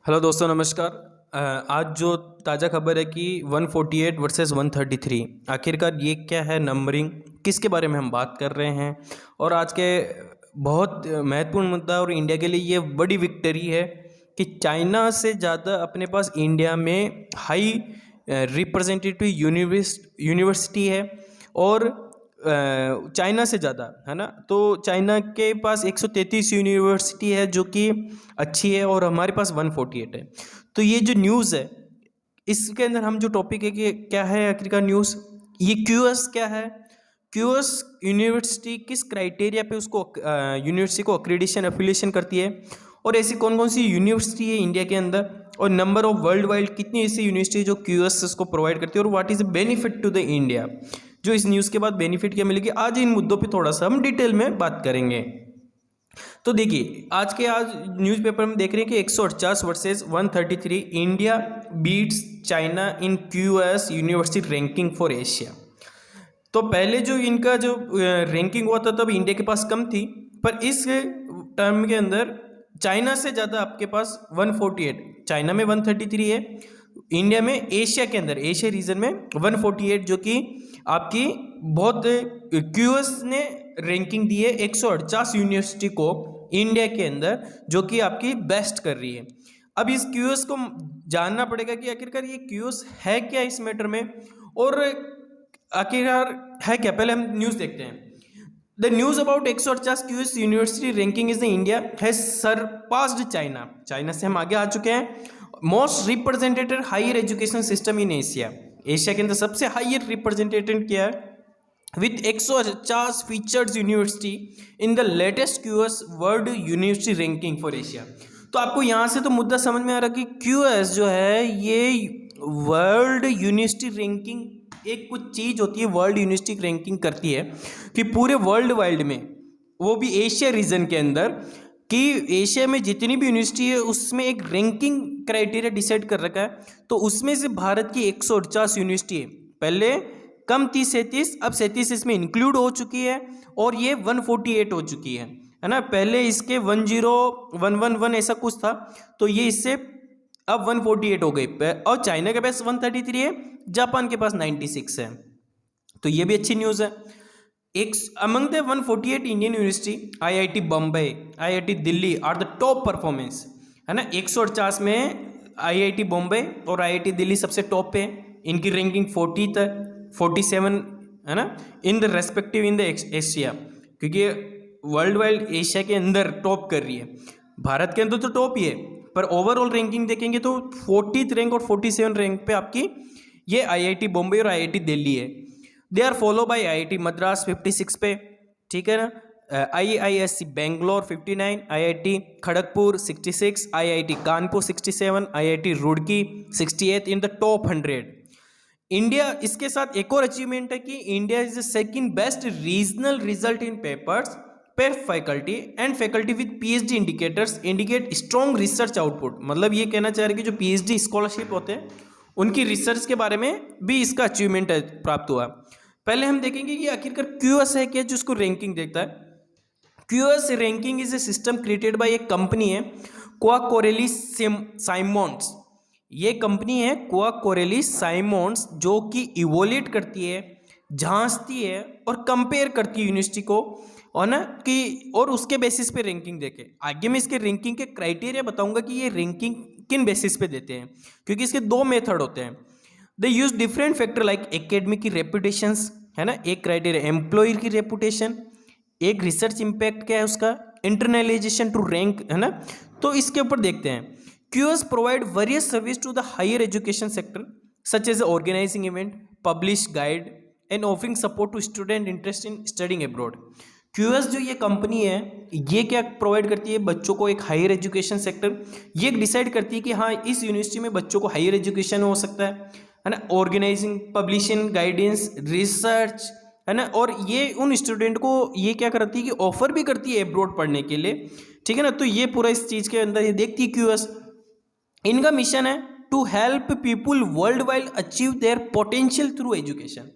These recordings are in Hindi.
हेलो दोस्तों, नमस्कार। आज जो ताज़ा खबर है कि 148 वर्सेस 133, आखिरकार ये क्या है, नंबरिंग किसके बारे में हम बात कर रहे हैं। और आज के बहुत महत्वपूर्ण मुद्दा और इंडिया के लिए ये बड़ी विक्ट्री है कि चाइना से ज़्यादा अपने पास इंडिया में हाई रिप्रेजेंटेटिव यूनिवर्सिटी है। और चाइना से ज़्यादा है ना, तो चाइना के पास 133 यूनिवर्सिटी है जो कि अच्छी है, और हमारे पास 148 है। तो ये जो न्यूज़ है, इसके अंदर हम जो टॉपिक है कि क्या है आखिरकार न्यूज़, ये क्यूएस क्या है, क्यूएस यूनिवर्सिटी किस क्राइटेरिया पे उसको यूनिवर्सिटी को अक्रेडिशन एफिलिएशन करती है, और ऐसी कौन कौन सी यूनिवर्सिटी है इंडिया के अंदर, और नंबर ऑफ वर्ल्ड वाइड कितनी ऐसी यूनिवर्सिटी जो क्यूएस उसको प्रोवाइड करती है, और what is benefit to the India. जो इस न्यूज़ के बाद बेनिफिट क्या मिलेगी, आज इन मुद्दों पे थोड़ा सा हम डिटेल में बात करेंगे। तो देखिए, आज न्यूज़पेपर में देख रहे हैं कि 150 versus 133, India beats China in QS university ranking for Asia. तो पहले जो इनका जो रैंकिंग हुआ था तब इंडिया के पास कम थी, पर इस टर्म के अंदर चाइना से ज़्यादा आपके पास 148, चाइना में 133 है, इंडिया में एशिया के अंदर एशिया रीजन में 148, जो कि आपकी बहुत क्यूएस ने रैंकिंग दी है 148 यूनिवर्सिटी को इंडिया के अंदर, जो कि आपकी बेस्ट कर रही है। अब इस क्यूएस को जानना पड़ेगा कि आखिरकार ये क्यूएस है क्या इस मैटर में, और आखिरकार है क्या। पहले हम न्यूज़ देखते हैं। The news about 150 QS university ranking is the India has surpassed China. China से हम आगे आ चुके हैं। Most represented higher education system in Asia, Asia के अंदर सबसे हायर रिप्रेजेंटेटेड किया है with 150 featured university in the latest QS world university ranking for Asia. तो आपको यहाँ से तो मुद्दा समझ में आ रहा कि क्यूएस जो है ये वर्ल्ड यूनिवर्सिटी रैंकिंग, एक कुछ चीज़ होती है वर्ल्ड यूनिवर्सिटी रैंकिंग करती है कि पूरे वर्ल्ड वाइड में, वो भी एशिया रीजन के अंदर, कि एशिया में जितनी भी यूनिवर्सिटी है उसमें एक रैंकिंग क्राइटेरिया डिसाइड कर रखा है। तो उसमें से भारत की 150 यूनिवर्सिटी है, पहले कम थी 37, अब 37 इसमें इंक्लूड हो चुकी है, और ये 148 हो चुकी है ना। पहले इसके 10111 ऐसा कुछ था, तो ये इससे अब 148 हो गई, और चाइना के पास 133 है, जापान के पास 96 है। तो ये भी अच्छी न्यूज़ है। एक among the 148 Indian university, IIT Bombay, IIT Delhi are the top performance, है ना। 150 में आईआईटी बॉम्बे और आईआईटी दिल्ली सबसे टॉप पे, इनकी रैंकिंग 40 तक 47, है ना, in the respective in the Asia, क्योंकि वर्ल्ड वाइड एशिया के अंदर टॉप कर रही है। भारत के अंदर तो टॉप ही है, पर ओवरऑल रैंकिंग देखेंगे तो 40th रैंक और 47 रैंक पे आपकी ये आईआईटी बॉम्बे और आईआईटी दिल्ली है। They are follow by IIT Madras 56 पे, ठीक है ना, IISc Bangalore 59, IIT Kharagpur 66, IIT Kanpur 67, IIT Roorkee 68 in the top 100। India, इसके साथ एक और अचीवमेंट है कि India is the second best regional result in papers per faculty and faculty with PhD indicators indicate strong research output. मतलब ये कहना चाह रहे कि जो पीएचडी स्कॉलरशिप होते हैं उनकी रिसर्च के बारे में भी इसका अचीवमेंट प्राप्त हुआ। पहले हम देखेंगे कि आखिरकार क्यूएस है क्या, जो उसको रैंकिंग देखता है। QS ranking is a system created by एक कंपनी है, क्वा कोरेली साइमंड्स। ये कंपनी है क्वा कोरेली साइमंड्स, जो कि इवोल्यूट करती है, झांसती है और कंपेयर करती है यूनिवर्सिटी को, और ना कि, और उसके बेसिस पे रैंकिंग देके आगे मैं इसके रैंकिंग के क्राइटेरिया बताऊंगा कि ये रैंकिंग किन बेसिस पे देते हैं, क्योंकि इसके दो मेथड होते हैं। They use different factor like academic की रेपुटेशंस, है ना, एक क्राइटेरिया एम्प्लॉयर की रेपुटेशन, एक रिसर्च इम्पैक्ट क्या है उसका, इंटरनलाइजेशन टू रैंक, है ना। तो इसके ऊपर देखते हैं। QS provide various service to the higher education sector such as organizing event, publish guide and offering support to student interest in studying abroad. QS जो ये कंपनी है, ये क्या प्रोवाइड करती है बच्चों को, एक हायर एजुकेशन सेक्टर, ये डिसाइड करती है कि हाँ इस यूनिवर्सिटी में बच्चों को हायर एजुकेशन हो सकता है ना, ऑर्गेनाइजिंग, पब्लिशिंग, गाइडेंस, रिसर्च, है ना, और ये उन स्टूडेंट को ये क्या करती है कि ऑफर भी करती है अब्रॉड पढ़ने के लिए, ठीक है ना। तो ये पूरा इस चीज़ के अंदर ये देखती है क्यूएस। इनका मिशन है to help people world wide achieve their potential through education.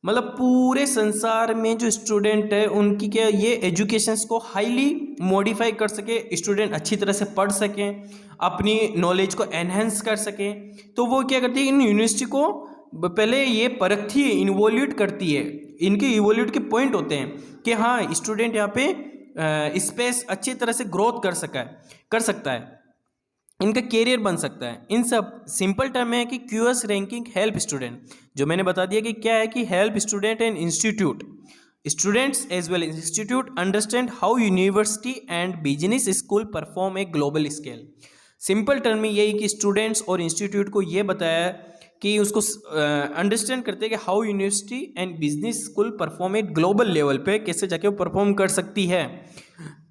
मतलब पूरे संसार में जो स्टूडेंट है उनकी क्या ये एजुकेशंस को हाईली मॉडिफाई कर सके, स्टूडेंट अच्छी तरह से पढ़ सकें, अपनी नॉलेज को एनहेंस कर सकें। तो वो क्या करती है, इन यूनिवर्सिटी को पहले ये परखती है, इन्वोल्यूट करती है। इनके इवोल्यूट के पॉइंट होते हैं कि हाँ स्टूडेंट यहाँ पे स्पेस अच्छी तरह से ग्रोथ कर सकता है, इनका कैरियर बन सकता है। इन सब सिंपल टर्म है कि क्यूएस रैंकिंग हेल्प स्टूडेंट, जो मैंने बता दिया कि क्या है कि help student and institute, students as well institute understand how university and business school perform a global scale. Simple term में यही कि स्टूडेंट्स और इंस्टीट्यूट को ये बताया कि उसको अंडरस्टैंड करते हैं कि how university and business school perform a global level पे, कैसे जाके वो परफॉर्म कर सकती है।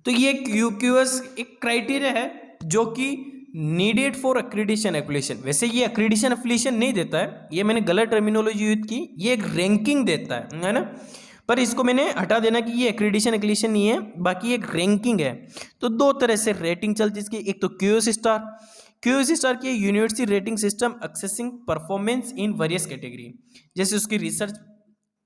तो ये क्यूएस एक क्राइटेरिया है जो कि नीडेड फॉर अक्रीडिशन एप्लीकेशन। वैसे ये अक्रीडिशन एप्लीकेशन नहीं देता है, ये मैंने गलत टर्मिनोलॉजी यूज की, ये एक रैंकिंग देता है ना। पर इसको मैंने हटा देना कि ये एक्रीडिशन एप्लीकेशन नहीं है, बाकी एक रैंकिंग है। तो दो तरह से रेटिंग चलती है इसकी, एक तो क्यूएस स्टार। क्यूएस स्टार की university rating system accessing performance in various category, जैसे उसकी research,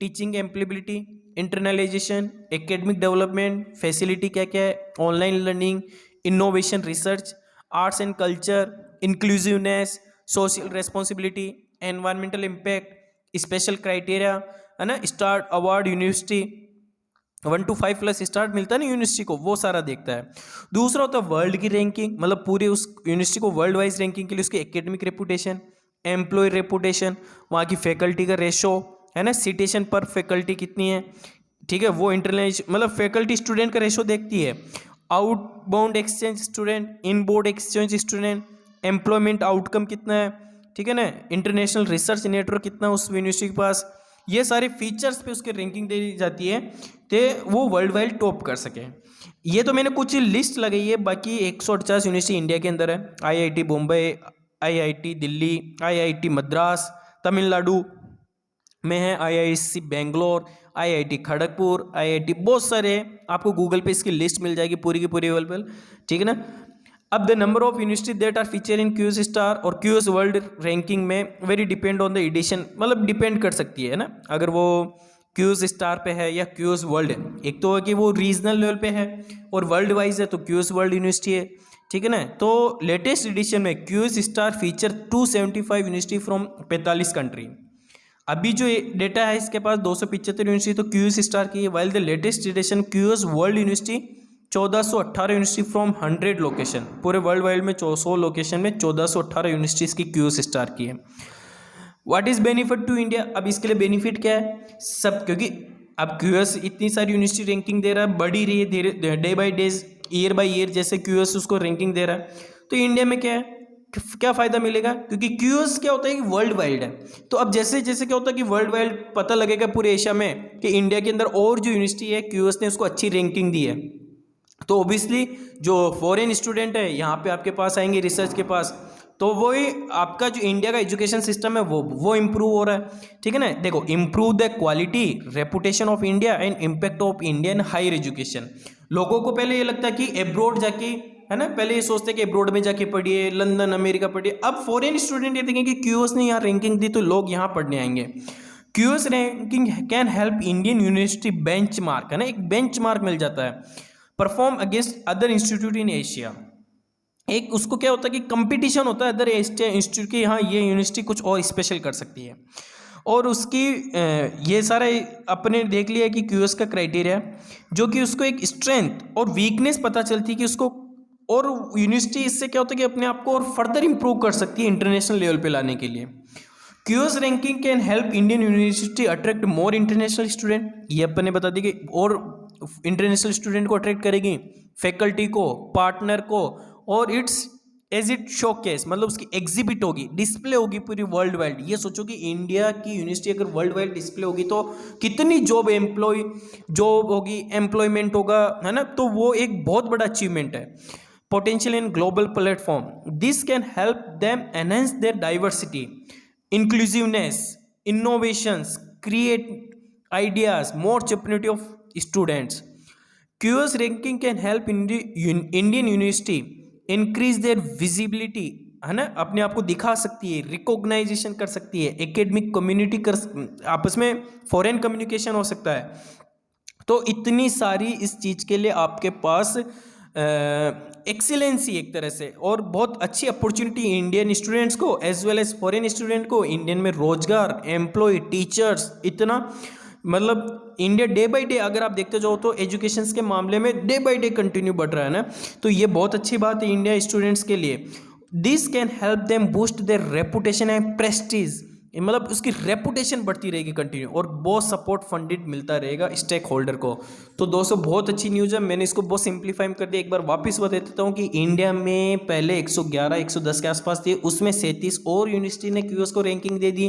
teaching employability, internalisation, academic development, facility क्या क्या है, online learning, innovation research, arts and culture, inclusiveness, social responsibility, environmental impact, special criteria, है ना, star award university 1 to 5 plus star मिलता है ना यूनिवर्सिटी को, वो सारा देखता है। दूसरा होता है वर्ल्ड की रैंकिंग, मतलब पूरे उस यूनिवर्सिटी को वर्ल्ड वाइज रैंकिंग के लिए उसकी एकेडमिक रेपुटेशन, एम्प्लॉय रेपुटेशन, वहाँ की फैकल्टी का रेशो, है ना, सिटेशन पर फैकल्टी कितनी है, ठीक है, वो इंटरनेशनल मतलब फैकल्टी स्टूडेंट का रेशो देखती है। Outbound exchange student, inboard exchange student, employment outcome कितना है, ठीक है ना, इंटरनेशनल रिसर्च नेटवर्क कितना उस यूनिवर्सिटी के पास, ये सारे फीचर्स पे उसके रैंकिंग दी जाती है तो वो वर्ल्ड वाइड टॉप कर सके। ये तो मैंने कुछ लिस्ट लगाई है, बाकी 148 यूनिवर्सिटी इंडिया के अंदर है। IIT Bombay, IIT Delhi, IIT Madras Tamil Nadu में है, IIC Bangalore, IIT Kharagpur, IIT बहुत सारे, आपको गूगल पे इसकी लिस्ट मिल जाएगी पूरी की पूरी अवेलेबल, ठीक है ना। अब the number of university that are feature in QS star और क्यूएस वर्ल्ड रैंकिंग में very depend on the edition, मतलब डिपेंड कर सकती है ना, अगर वो क्यूएस स्टार पे है या क्यूएस वर्ल्ड है। एक तो है कि वो रीजनल लेवल पे है और वर्ल्ड वाइज है तो क्यूएस वर्ल्ड यूनिवर्सिटी है, ठीक है ना। तो लेटेस्ट एडिशन में QS star feature 275 university from 45 country. अभी जो डेटा है इसके पास 275 यूनिवर्सिटी तो क्यूएस स्टार की है, while the latest edition QS world university 1418 university from 100 location, पूरे वर्ल्ड वाइड में 100 लोकेशन में 1418 यूनिवर्सिटीज़ की क्यूएस स्टार की है। What is benefit to India, अब इसके लिए बेनिफिट क्या है सब, क्योंकि अब क्यूएस इतनी सारी यूनिवर्सिटी रैंकिंग दे रहा है, बढ़ी रही है धीरे day by days, year by year जैसे क्यूएस उसको रैंकिंग दे रहा है। तो इंडिया में क्या है, क्या फ़ायदा मिलेगा, क्योंकि क्यूएस क्या होता है कि वर्ल्ड वाइड है। तो अब जैसे जैसे क्या होता है कि वर्ल्ड वाइड पता लगेगा पूरे एशिया में कि इंडिया के अंदर और जो यूनिवर्सिटी है क्यूएस ने उसको अच्छी रैंकिंग दी है, तो ओबियसली जो फॉरेन स्टूडेंट है यहाँ पे आपके पास आएंगे रिसर्च के पास, तो वो ही आपका जो इंडिया का एजुकेशन सिस्टम है वो इम्प्रूव हो रहा है, ठीक है ना। देखो, improve the quality reputation of India and impact of Indian higher education. लोगों को पहले ये लगता है कि एब्रोड जाके, है ना, पहले ये सोचते हैं कि एब्रोड में जाके पढ़िए, लंदन अमेरिका पढ़िए। अब फॉरेन स्टूडेंट ये देखेंगे कि क्यूएस ने यहाँ रैंकिंग दी तो लोग यहाँ पढ़ने आएंगे। QS ranking can help Indian university benchmark, है ना, एक बेंचमार्क मिल जाता है, perform against other institute in Asia. एक उसको क्या होता है कि कंपटीशन होता है अदर इंस्टीट्यूट के, यहाँ ये यूनिवर्सिटी कुछ और स्पेशल कर सकती है। और उसकी ये सारा अपने देख लिया कि क्यूएस का क्राइटेरिया, जो कि उसको एक स्ट्रेंथ और वीकनेस पता चलती है कि उसको, और यूनिवर्सिटी इससे क्या होता है कि अपने आप को और फर्दर इंप्रूव कर सकती है इंटरनेशनल लेवल पे लाने के लिए। QS ranking can help Indian university attract more international student, ये अपन ने बता दी कि और इंटरनेशनल स्टूडेंट को अट्रैक्ट करेगी, फैकल्टी को, पार्टनर को, और इट्स एज इट शोकेस, मतलब उसकी एग्जिबिट होगी, डिस्प्ले होगी पूरी वर्ल्ड वाइड। ये सोचो कि इंडिया की यूनिवर्सिटी अगर वर्ल्ड वाइड डिस्प्ले होगी तो कितनी जॉब होगी, एम्प्लॉयमेंट होगा, है ना। तो वो एक बहुत बड़ा अचीवमेंट है। Potential in global platform, this can help them enhance their diversity, inclusiveness, innovations, create ideas, more opportunity of students. QS ranking can help Indian university increase their visibility है ना, अपने आप को दिखा सकती है, रिकॉग्नाइजेशन कर सकती है, एकेडमिक कम्युनिटी कर, आपस में फॉरेन कम्युनिकेशन हो सकता है। तो इतनी सारी इस चीज़ के लिए आपके पास एक्सीलेंसी एक तरह से, और बहुत अच्छी अपॉर्चुनिटी इंडियन स्टूडेंट्स को as well as foreign student को, इंडियन में रोजगार, एम्प्लॉय, टीचर्स, इतना मतलब इंडिया डे बाय डे अगर आप देखते जाओ तो एजुकेशन के मामले में डे बाय डे कंटिन्यू बढ़ रहा है ना। तो ये बहुत अच्छी बात है इंडिया स्टूडेंट्स के लिए। This can help them boost their reputation and Prestige, मतलब उसकी रेपुटेशन बढ़ती रहेगी कंटिन्यू, और बहुत सपोर्ट फंडेड मिलता रहेगा स्टेक होल्डर को। तो दोस्तों बहुत अच्छी न्यूज़ है, मैंने इसको बहुत सिंप्लीफाई कर दिया। एक बार वापस बता देता हूँ कि इंडिया में पहले 111 110 के आसपास थी, उसमें 37 और यूनिवर्सिटी ने क्यूएस को रैंकिंग दे दी।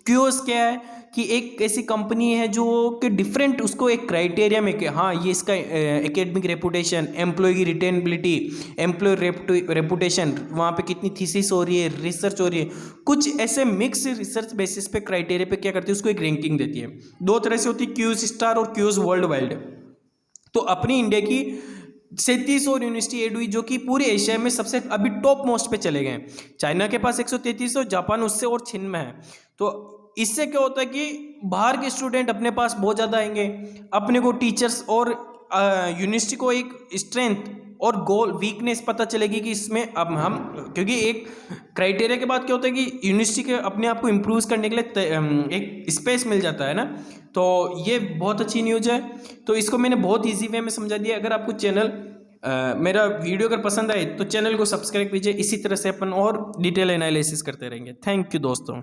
क्यूएस क्या है कि एक ऐसी कंपनी है जो कि डिफरेंट, उसको एक क्राइटेरिया में कि हाँ ये इसका एकेडमिक रेपुटेशन, एम्प्लॉय की रिटेनेबिलिटी, एम्प्लॉय रेपुटेशन, वहाँ पे कितनी थीसिस हो रही है, रिसर्च हो रही है, कुछ ऐसे मिक्स रिसर्च बेसिस पे क्राइटेरिया पे क्या करती है, उसको एक रैंकिंग देती है। दो तरह से होती है, क्यूज स्टार और क्यूज वर्ल्ड वाइड। तो अपनी इंडिया की 37 और यूनिवर्सिटी एड हुई, जो कि पूरे एशिया में सबसे अभी टॉप मोस्ट पे चले गए। चाइना के पास 133 और जापान उससे और छिन में है। तो इससे क्या होता है कि बाहर के स्टूडेंट अपने पास बहुत ज़्यादा आएंगे, अपने को टीचर्स और यूनिवर्सिटी को एक स्ट्रेंथ और गोल वीकनेस पता चलेगी कि इसमें अब हम, क्योंकि एक क्राइटेरिया के बाद क्या होता है कि यूनिवर्सिटी के अपने आप को इम्प्रूव करने के लिए एक स्पेस मिल जाता है ना। तो ये बहुत अच्छी न्यूज़ है। तो इसको मैंने बहुत इजी वे में समझा दिया। अगर आपको चैनल मेरा वीडियो अगर पसंद आए तो चैनल को सब्सक्राइब कीजिए, इसी तरह से अपन और डिटेल एनालिसिस करते रहेंगे। थैंक यू दोस्तों।